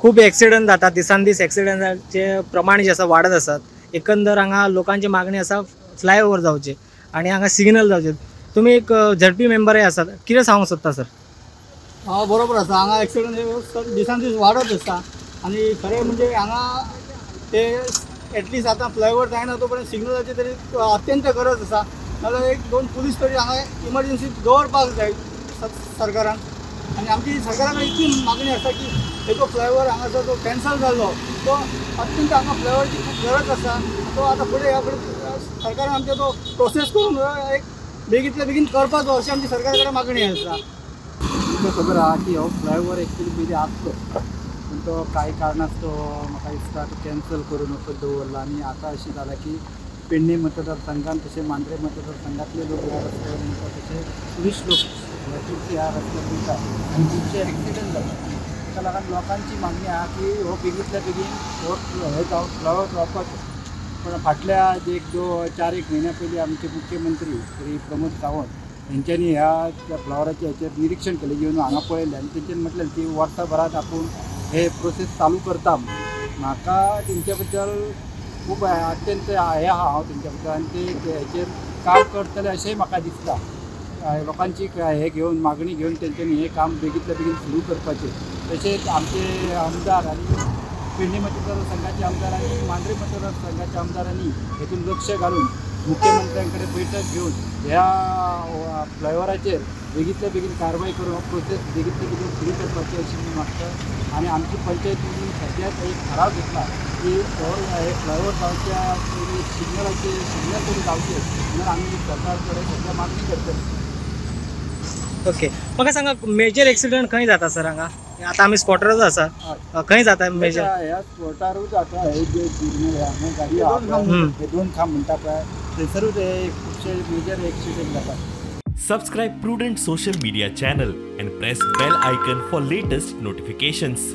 खूप ॲक्सिडंट जातात, दिसान दीस ॲक्सिडंटाचे प्रमाण जे आसा वाडत आसात. एकंदर हांगा लोकांची मागणी आसा फ्लायओव्हर जावचे आणि हांगा सिग्नल जावचे. तुम्ही एक झडपी मेंबरय आसात, कितें सांगूंक सोदता सर? बरोबर आसा. हांगा ॲक्सिडंट हे दिसान दीस वाडत आसा आणि खरें म्हणजे हांगा ते एटलिस्ट आतां फ्लायओव्हर जायना तो पर्यंत सिग्नलाची तरी अत्यंत गरज आसा. नाजाल्यार एक दोन पुलीस तरी हांगा इमर्जन्सी दवरपाक जाय सरकारान. आणि आमची सरकारा कडेन इतली मागणी आसा की हेजो फ्लायओव्हर हांगासर तो कॅन्सल जाल्लो तो अत्यंत हांगा फ्लायओव्हरची खूब गरज आसा. तो आतां फुडें ह्या फुडें सरकारान आमच्या तो प्रोसेस करून एक बेगींतल्या बेगीन करपाचो अशी आमची सरकारा कडेन मागणी आसा. तुमकां खबर आहा की हो फ्लायओव्हर एक्चुअली पयलीं आसलो पूण तो कांय कारणास्तव म्हाका दिसता तो कॅन्सल करून असो दवरला आनी आतां अशें जालां की पेडणे मतदारसंघात तशें मांद्रे मतदारसंघातले लोक ह्या रस्त्यावर वयता तशे ट्युरिस्ट लोक चडशे ह्या रस्त्यार वयता आनी खुबशे एक्सिडंट जातात. ताका लागून लोकांची मागणी आहा की हो बेगींतल्या बेगीन हो हे फ्लायओव्हर जावपाचो. पण फाटल्या एक 4-1 म्हयन्या पयलीं आमचे मुख्यमंत्री श्री प्रमोद सावंत हेंच्यांनी ह्या त्या फ्लावराच्या हेचेर निरीक्षण केलें येवन हांगा पळयलें आनी तेंच्यांनी म्हटलें की वर्साभरात आपूण हे प्रोसेस चालू करता. म्हाका तेंच्या बद्दल खूब अत्यंत हे आहा हांव तेंच्या बद्दल आनी ते हेचेर काम करतले अशेंय म्हाका दिसता. लोकांची हे घेवन मागणी घेवन तेंच्यांनी हे काम बेगींतल्या बेगीन सुरू करपाचें. तशेंच आमचे आमदार आनी पेडणे मतदारसंघाचे आमदार आनी मांद्रे मतदारसंघाच्या आमदारांनी हेतून लक्ष घालून मुख्यमंत्र्यांकडे बैठक घेवन ह्या फ्लायओव्हराचेर बेगींतल्या बेगीन कारवाय करून हो प्रोसेस बेगींतल्या बेगीन सुरू करपाची अशी मी मागता. आनी आमची पंचायतीन सद्याक एक ठराव घेतला की हे फ्लायओव्हर जावच्या पयलीं सिग्नल तरी जावचे म्हणून आमी सरकार कडेन सद्या मागणी करतली. ओके, म्हाका सांगा मेजर ॲक्सिडंट खंय जाता सर हांगा? आतां आमी स्पॉटरच आसा, खंय जाता मेजर? ह्या स्पॉटारूच जाता हे जे गाडी हे 2 खांब म्हणटा पळय थंयसरूच हे खुबशे मेजर एक्सिडंट जातात. Subscribe Prudent social media channel and press bell icon for latest notifications.